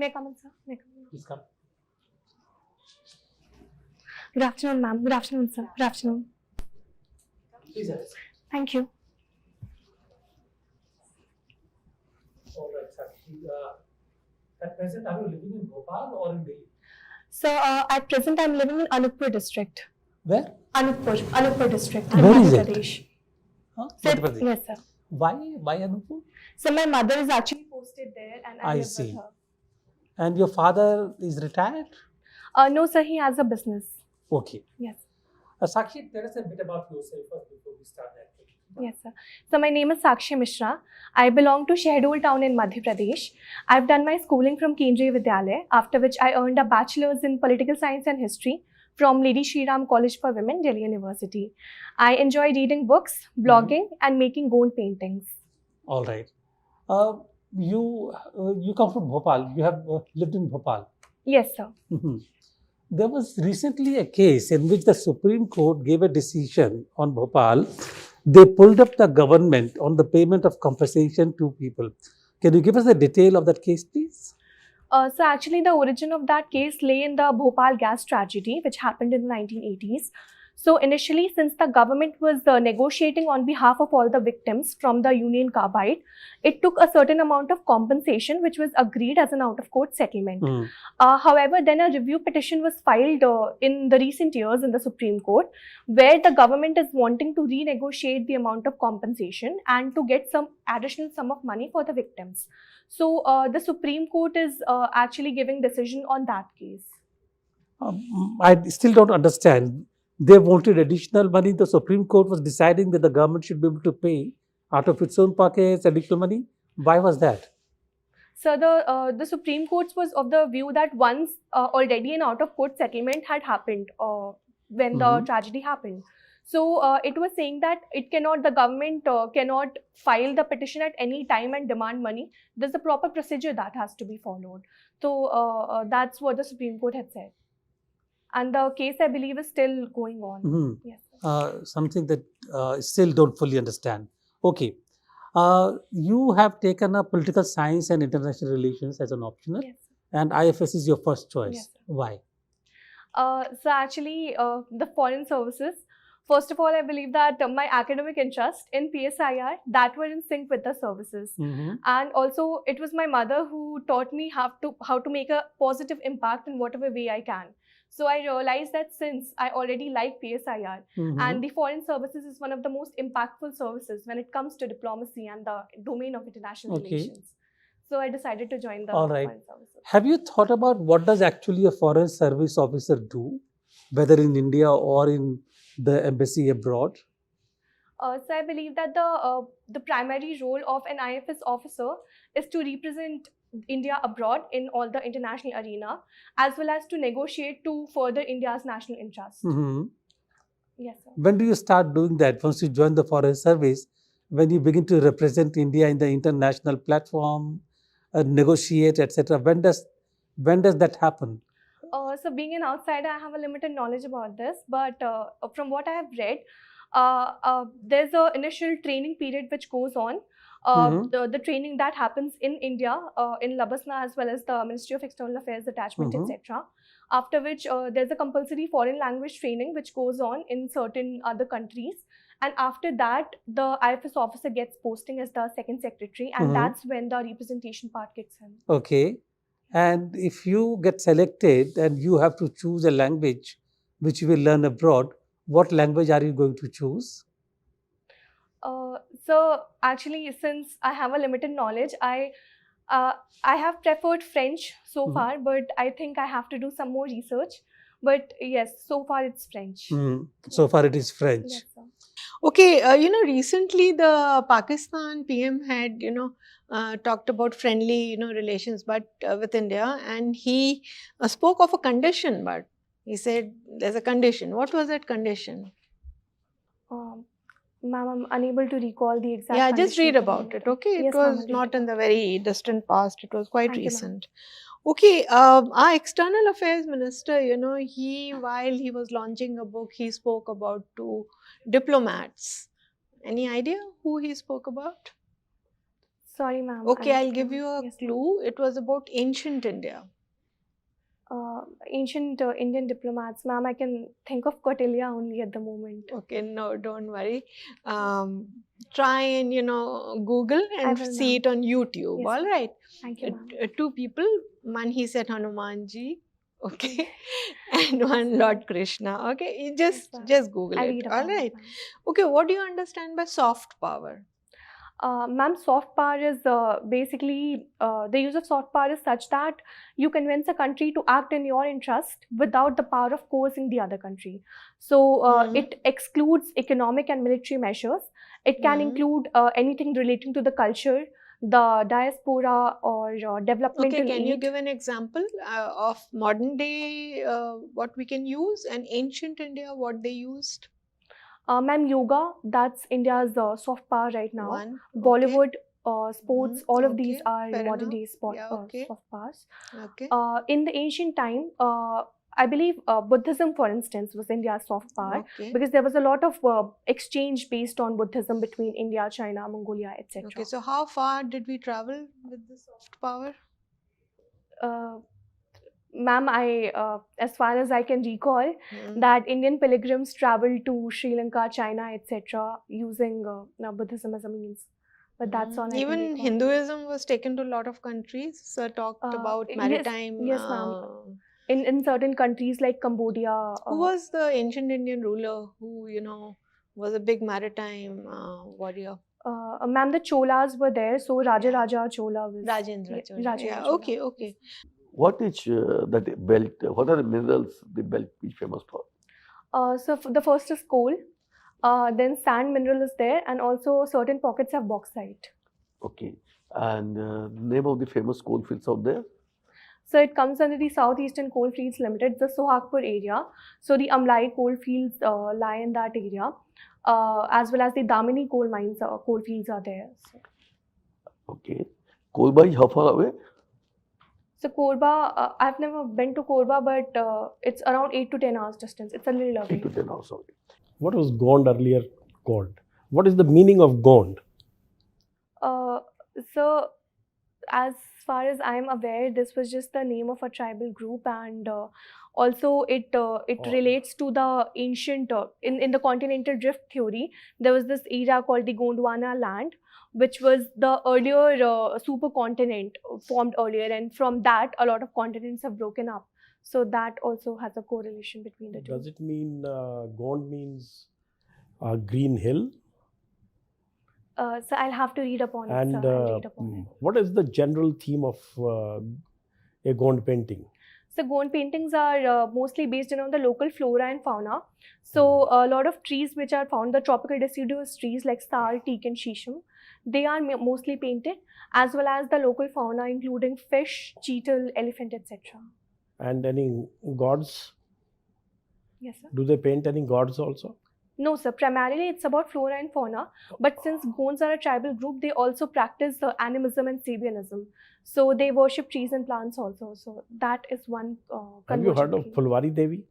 May I come in, sir? May I come in? Please come. Good afternoon, ma'am. Good afternoon, sir. Good afternoon. Please have it. Thank you. All right, Sakshi. At present, are you living in Bhopal or in Delhi? So, at present, I'm living in Anuppur district. Where? Anuppur district. Where is it? Pradesh. Huh? So Madhya Pradesh. yes, sir. Why Anupur? So, my mother is actually posted there and I live see. with her. And your father is retired? No, sir, he has a business. Okay. Yes. Sakshi, tell us a bit about yourself first before we start that. Yes, sir. So, my name is Sakshi Mishra. I belong to Shahdol town in Madhya Pradesh. I've done my schooling from Kendriya Vidyalaya, after which I earned a bachelor's in political science and history from Lady Shri Ram College for Women, Delhi University. I enjoy reading books, blogging, and making gold paintings. All right. You come from Bhopal. You have lived in Bhopal. Yes, sir. There was recently a case in which the Supreme Court gave a decision on Bhopal. They pulled up the government on the payment of compensation to people. Can you give us the detail of that case, please? So actually, the origin of that case lay in the Bhopal gas tragedy, which happened in the 1980s. So initially, since the government was negotiating on behalf of all the victims from the Union Carbide, it took a certain amount of compensation, which was agreed as an out-of-court settlement. However, then a review petition was filed in the recent years in the Supreme Court, where the government is wanting to renegotiate the amount of compensation and to get some additional sum of money for the victims. So the Supreme Court is actually giving decision on that case. I still don't understand. They wanted additional money. The Supreme Court was deciding that the government should be able to pay out of its own pockets additional money. Why was that? So the Supreme Court was of the view that once already an out-of-court settlement had happened when the tragedy happened. So it was saying that the government cannot file the petition at any time and demand money. There's a proper procedure that has to be followed. So that's what the Supreme Court had said. And the case, I believe, is still going on. Yes. Something that still don't fully understand. Okay. You have taken up political science and international relations as an optional. Yes. And IFS is your first choice. Yes. Why? So actually, the foreign services. First of all, I believe that my academic interest in PSIR, that were in sync with the services. And also, it was my mother who taught me how to make a positive impact in whatever way I can. So I realized that since I already like PSIR, and the foreign services is one of the most impactful services when it comes to diplomacy and the domain of international relations. So I decided to join the foreign services. Have you thought about what does actually a foreign service officer do, whether in India or in the embassy abroad? So I believe that the primary role of an IFS officer is to represent India abroad in all the international arena, as well as to negotiate to further India's national interest. Yes, sir. When do you start doing that? Once you join the foreign service, when you begin to represent India in the international platform, negotiate, etc. When does that happen? So being an outsider, I have a limited knowledge about this, but from what I have read, there's an initial training period which goes on. The training that happens in India, in Labasna, as well as the Ministry of External Affairs Attachment, etc. After which there's a compulsory foreign language training which goes on in certain other countries. And after that, the IFS officer gets posting as the second secretary, and that's when the representation part kicks in. Okay. And if you get selected and you have to choose a language which you will learn abroad, what language are you going to choose? So actually, since I have a limited knowledge, I have preferred French so far, but I think I have to do some more research. But yes, so far it's French. So far it is French. Yes, sir. Okay, recently the Pakistan PM had, talked about friendly, relations, but with India, and he spoke of a condition, but he said there's a condition. What was that condition? Ma'am, I'm unable to recall the exact Yeah, condition. just read about it, okay? Yes, it was not in the very distant past, it was quite recent. Okay, our External Affairs Minister, while he was launching a book, he spoke about 2 diplomats. Any idea who he spoke about? Sorry, ma'am. Okay, I'll give you a Yes, ma'am. clue. It was about ancient India. Ancient Indian diplomats, ma'am. I can think of Kautilya only at the moment. Okay, no, don't worry. Try and Google and will, see ma'am. it on YouTube. Yes, All ma'am. right. Thank you, ma'am. Two people. One he said Hanumanji. Okay, and one Lord Krishna. Okay, you Yes, ma'am. just Google I'll it. read All upon it, right. ma'am. Okay, what do you understand by soft power? Ma'am, soft power is basically the use of soft power is such that you convince a country to act in your interest without the power of coercing the other country. So it excludes economic and military measures. It can include anything relating to the culture, the diaspora, or developmental Okay, can you aid. give an example of modern day what we can use, and ancient India what they used? Ma'am, yoga, that's India's soft power right now. One. Bollywood, sports, all of these Okay, are fair modern enough. day sport, Yeah, okay. soft powers. Okay. In the ancient time, I believe Buddhism, for instance, was India's soft power Okay. because there was a lot of exchange based on Buddhism between India, China, Mongolia, etc. Okay, so how far did we travel with the soft power? Ma'am, as far as I can recall, that Indian pilgrims traveled to Sri Lanka, China, etc., using Buddhism as a means. But that's all I can Even recall. Hinduism was taken to a lot of countries. Sir talked about maritime. Yes, ma'am. In certain countries like Cambodia. Who was the ancient Indian ruler who was a big maritime warrior? Ma'am, the Cholas were there, so Raja Chola was. Rajendra Chola. Rajendra Yeah, Chola. okay, okay. What is that belt? What are the minerals the belt is famous for? So the first is coal, then sand mineral is there, and also certain pockets have bauxite. Okay. And name of the famous coal fields out there? So it comes under the Southeastern Coalfields Limited, the Sohagpur area. So the Amlai coalfields lie in that area, as well as the Damini coal mines, coalfields are there. So. Okay. Kolba is how far away? So Korba, I've never been to Korba, but it's around 8 to 10 hours distance. It's a little away. 8 to 10 hours away. What was Gond earlier called? What is the meaning of Gond? So as far as I'm aware, this was just the name of a tribal group, and also it relates to the ancient in the continental drift theory. There was this era called the Gondwana land, which was the earlier supercontinent formed earlier, and from that a lot of continents have broken up. So that also has a correlation between the two. Does it mean Gond means green hill? So I'll have to read upon it. And Sir. I'll read upon it. what is the general theme of a Gond painting? So Gond paintings are mostly based around the local flora and fauna. So a lot of trees which are found, the tropical deciduous trees like sal, teak and shisham, they are mostly painted, as well as the local fauna including fish, cheetal, elephant, etc. And any gods? Yes, sir. Do they paint any gods also? No, sir. Primarily, it's about flora and fauna. But since Gonds are a tribal group, they also practice animism and Sabianism. So they worship trees and plants also. So that is one. Have you heard of Fulwari Devi?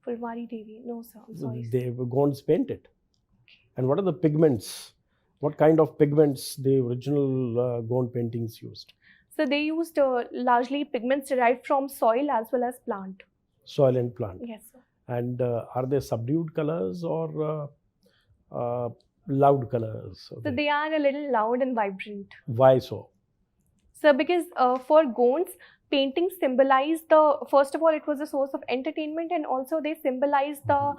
Fulwari Devi? No, sir. I'm sorry. They Gonds painted. And what are the pigments? What kind of pigments the original Gond paintings used? So they used largely pigments derived from soil as well as plant. Soil and plant. Yes, sir. And are they subdued colors or loud colors? So they are a little loud and vibrant. Why so? So because for Gonds, paintings symbolize first of all, it was a source of entertainment, and also they symbolize the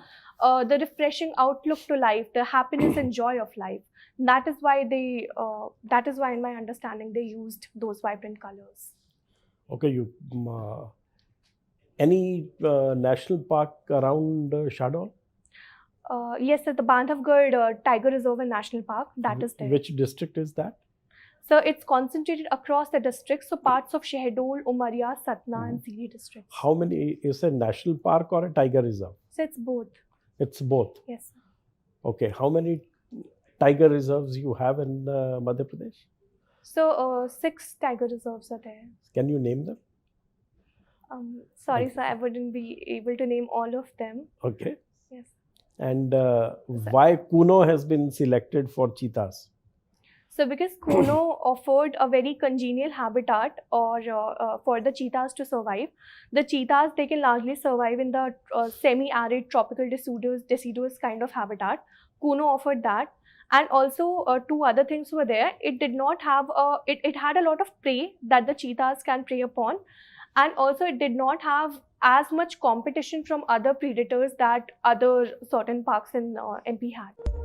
refreshing outlook to life, the happiness and joy of life. That is why in my understanding, they used those vibrant colors. Okay, any national park around Shahdoll? Yes, sir, the Bandhavgarh Tiger Reserve and National Park, that is there. Which district is that? So it's concentrated across the districts, so parts of Shahdol, Umaria, Satna and Siri districts. How many, is a national park or a tiger reserve? So it's both. It's both? Yes, sir. Okay, how many tiger reserves you have in Madhya Pradesh? So 6 tiger reserves are there. Can you name them? Sorry, sir, I wouldn't be able to name all of them. Okay. Yes. And why Kuno has been selected for cheetahs? So because Kuno offered a very congenial habitat or for the cheetahs to survive, the cheetahs, they can largely survive in the semi-arid tropical deciduous kind of habitat. Kuno offered that. And also two other things were there. It did not have it had a lot of prey that the cheetahs can prey upon. And also it did not have as much competition from other predators that other certain parks in MP had.